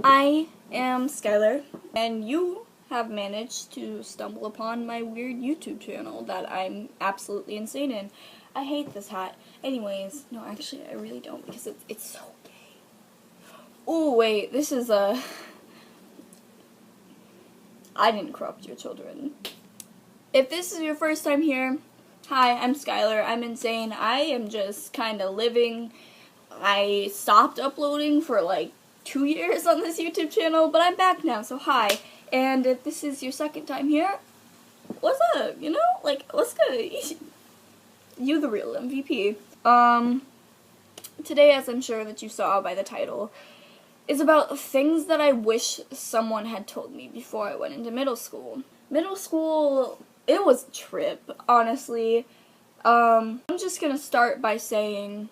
I am Skylar, and you have managed to stumble upon my weird YouTube channel that I'm absolutely insane in. I hate this hat. Anyways, no, actually, I really don't, because it's so gay. Oh, wait, this is I didn't corrupt your children. If this is your first time here, hi, I'm Skylar. I'm insane. I am just kind of living. I stopped uploading for like 2 years on this YouTube channel, but I'm back now, so hi. And if this is your second time here, what's up, you know? Like, what's good? You the real MVP. Today, as I'm sure that you saw by the title, is about things that I wish someone had told me before I went into middle school. Middle school, it was a trip, honestly. I'm just gonna start by saying,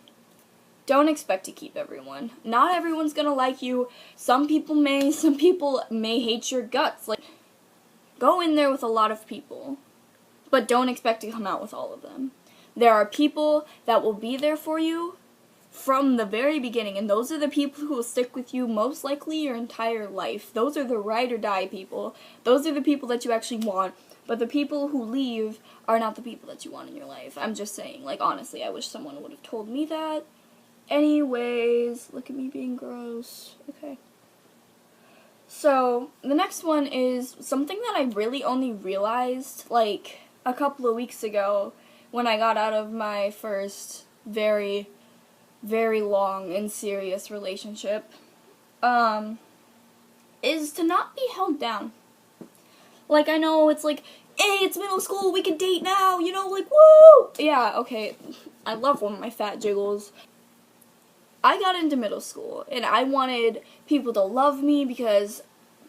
don't expect to keep everyone. Not everyone's gonna like you. Some people may hate your guts. Like, go in there with a lot of people, but don't expect to come out with all of them. There are people that will be there for you from the very beginning, and those are the people who will stick with you most likely your entire life. Those are the ride or die people. Those are the people that you actually want, but the people who leave are not the people that you want in your life. I'm just saying, like, honestly, I wish someone would have told me that. Anyways, look at me being gross. Okay. So, the next one is something that I really only realized, like, a couple of weeks ago when I got out of my first very, very long and serious relationship, is to not be held down. Like, I know it's like, hey, it's middle school, we can date now, you know, like, woo! Yeah, okay, I love one of my fat jiggles. I got into middle school, and I wanted people to love me because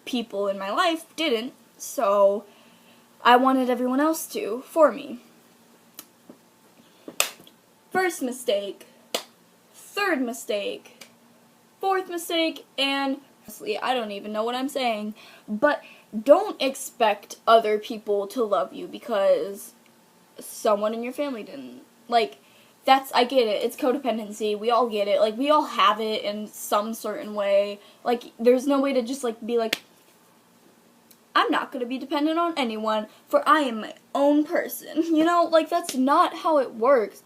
people in my life didn't, so I wanted everyone else to, for me. First mistake, third mistake, fourth mistake, and honestly, I don't even know what I'm saying, but don't expect other people to love you because someone in your family didn't. Like, I get it, it's codependency, we all get it, like, we all have it in some certain way, like, there's no way to just, like, be like, I'm not gonna be dependent on anyone, for I am my own person, you know, like, that's not how it works.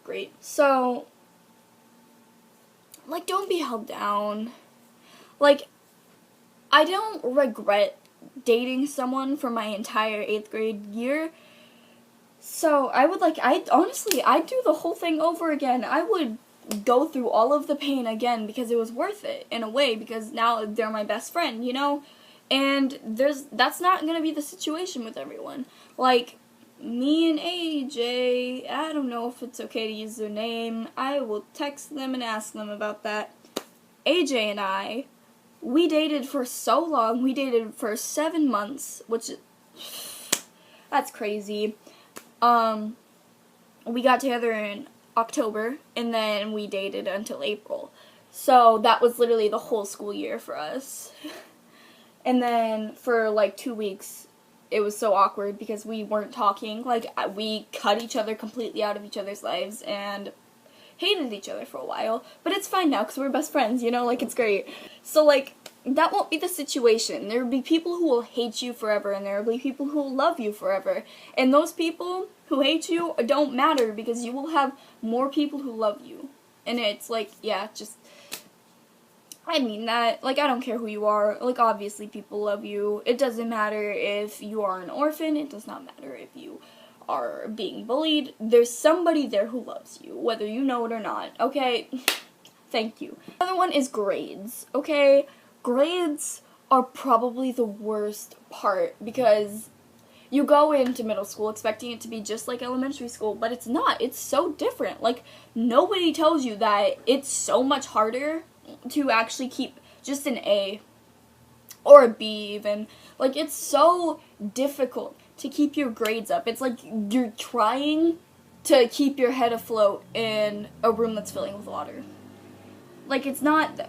Great. So, like, don't be held down. Like, I don't regret dating someone for my entire 8th grade year. So, I'd do the whole thing over again. I would go through all of the pain again because it was worth it, in a way, because now they're my best friend, you know? And that's not gonna be the situation with everyone. Like, me and AJ, I don't know if it's okay to use their name. I will text them and ask them about that. AJ and I, we dated for so long. We dated for 7 months, which is, that's crazy. We got together in October, and then we dated until April. So that was literally the whole school year for us. And then for like 2 weeks, it was so awkward because we weren't talking. Like, we cut each other completely out of each other's lives and hated each other for a while. But it's fine now because we're best friends, you know? Like, it's great. So, like, that won't be the situation. There will be people who will hate you forever, and there will be people who will love you forever. And those people who hate you don't matter because you will have more people who love you. And it's like, yeah, just, I mean that. Like, I don't care who you are. Like, obviously people love you. It doesn't matter if you are an orphan. It does not matter if you are being bullied. There's somebody there who loves you, whether you know it or not, okay? Thank you. Another one is grades, okay? Grades are probably the worst part because you go into middle school expecting it to be just like elementary school, but it's not. It's so different. Like, nobody tells you that it's so much harder to actually keep just an A or a B even. Like, it's so difficult to keep your grades up. It's like you're trying to keep your head afloat in a room that's filling with water. Like, it's not.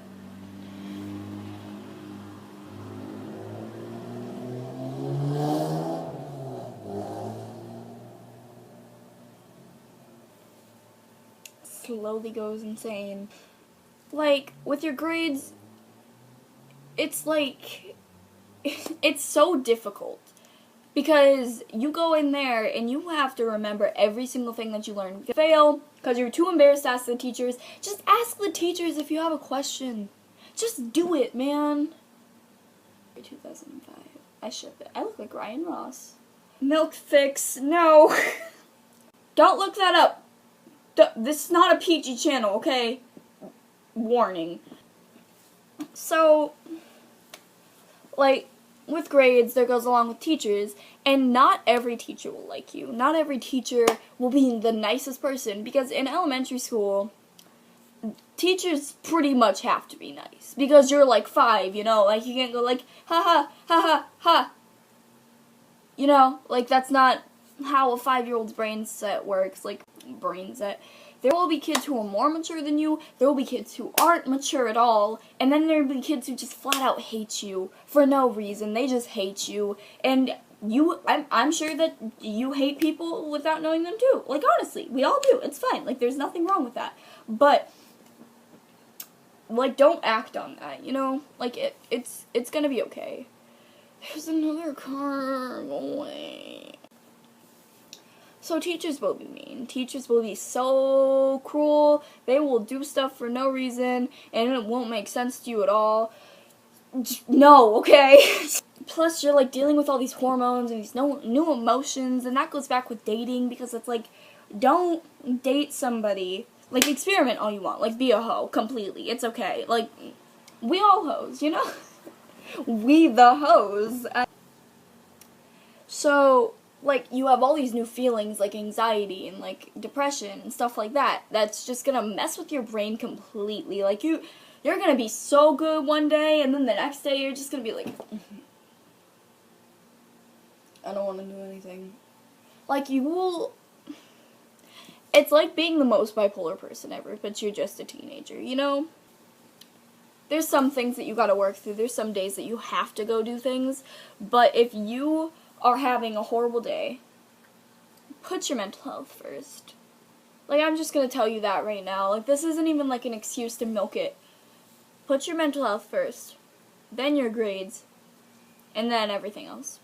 Slowly goes insane. Like, with your grades, it's like, it's so difficult. Because you go in there and you have to remember every single thing that you learn. If you fail because you're too embarrassed to ask the teachers, just ask the teachers if you have a question. Just do it, man. 2005. I ship it. I look like Ryan Ross. Milk Fix. No. Don't look that up. This is not a PG channel, okay? Warning. So, like, with grades, there goes along with teachers, and not every teacher will like you. Not every teacher will be the nicest person, because in elementary school, teachers pretty much have to be nice, because you're like 5, you know, like, you can't go like, ha ha, ha ha, ha. You know, like, that's not how a 5-year-old's brain set works, like, brain set. There will be kids who are more mature than you, there will be kids who aren't mature at all, and then there will be kids who just flat out hate you for no reason. They just hate you, and I'm sure that you hate people without knowing them too. Like, honestly, we all do. It's fine. Like, there's nothing wrong with that. But, like, don't act on that, you know? Like, it's gonna be okay. There's another car. Go away. So teachers will be mean. Teachers will be so cruel. They will do stuff for no reason, and it won't make sense to you at all. No, okay? Plus, you're, like, dealing with all these hormones and these new emotions, and that goes back with dating, because it's like, don't date somebody. Like, experiment all you want. Like, be a hoe completely. It's okay. Like, we all hoes, you know? We the hoes. So, like, you have all these new feelings, like anxiety and, like, depression and stuff like that. That's just gonna mess with your brain completely. Like, you're gonna be so good one day, and then the next day you're just gonna be like, I don't want to do anything. Like, you will... It's like being the most bipolar person ever, but you're just a teenager, you know? There's some things that you gotta work through. There's some days that you have to go do things. But if you are having a horrible day, put your mental health first. Like, I'm just gonna tell you that right now. Like, this isn't even like an excuse to milk it. Put your mental health first, then your grades, and then everything else.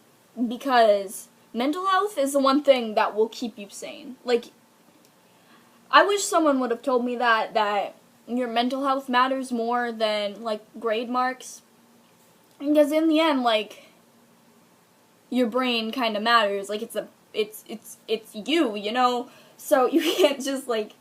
Because mental health is the one thing that will keep you sane. Like, I wish someone would have told me that your mental health matters more than, like, grade marks. Because in the end, like, your brain kind of matters. Like, it's you, you know? So you can't just, like,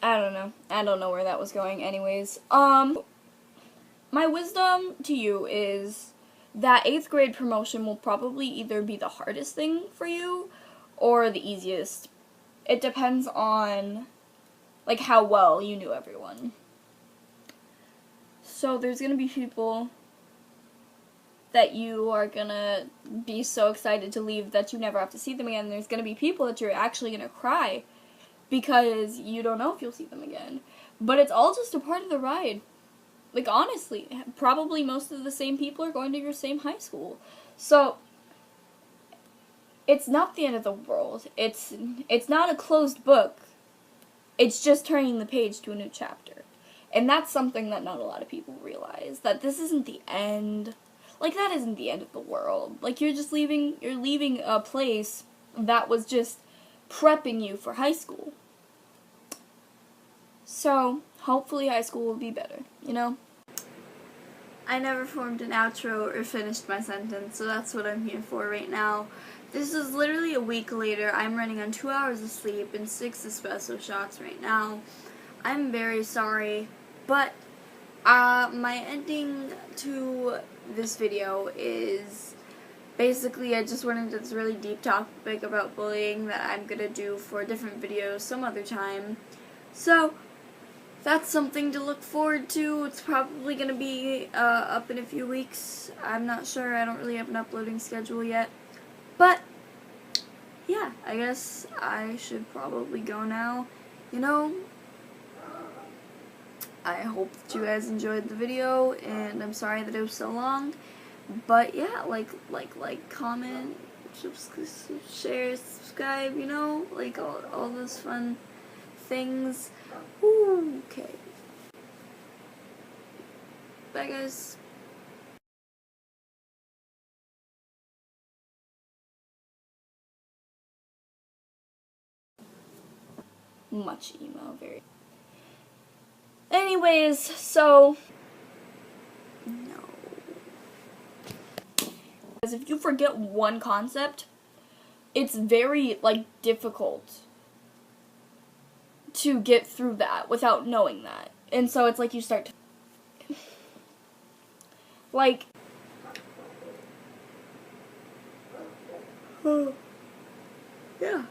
I don't know. I don't know where that was going. Anyways, my wisdom to you is that 8th grade promotion will probably either be the hardest thing for you or the easiest. It depends on, like, how well you knew everyone. So there's gonna be people that you are gonna be so excited to leave that you never have to see them again. There's gonna be people that you're actually gonna cry because you don't know if you'll see them again. But it's all just a part of the ride. Like, honestly, probably most of the same people are going to your same high school. So, it's not the end of the world. It's not a closed book. It's just turning the page to a new chapter. And that's something that not a lot of people realize. That this isn't the end. Like, that isn't the end of the world. Like, you're leaving a place that was just prepping you for high school. So, hopefully high school will be better, you know? I never formed an outro or finished my sentence, so that's what I'm here for right now. This is literally a week later. I'm running on 2 hours of sleep and 6 espresso shots right now. I'm very sorry, but my ending to this video is basically I just went into this really deep topic about bullying that I'm gonna do for a different video some other time. So, that's something to look forward to. It's probably going to be up in a few weeks. I'm not sure. I don't really have an uploading schedule yet. But, yeah, I guess I should probably go now. You know, I hope that you guys enjoyed the video, and I'm sorry that it was so long. But, yeah, like, comment, share, subscribe, you know, like all those fun things. Okay. Bye, guys. Much emo, very. Anyways, so no. Because if you forget one concept, it's very like difficult to get through that without knowing that. And so it's like you start to like yeah.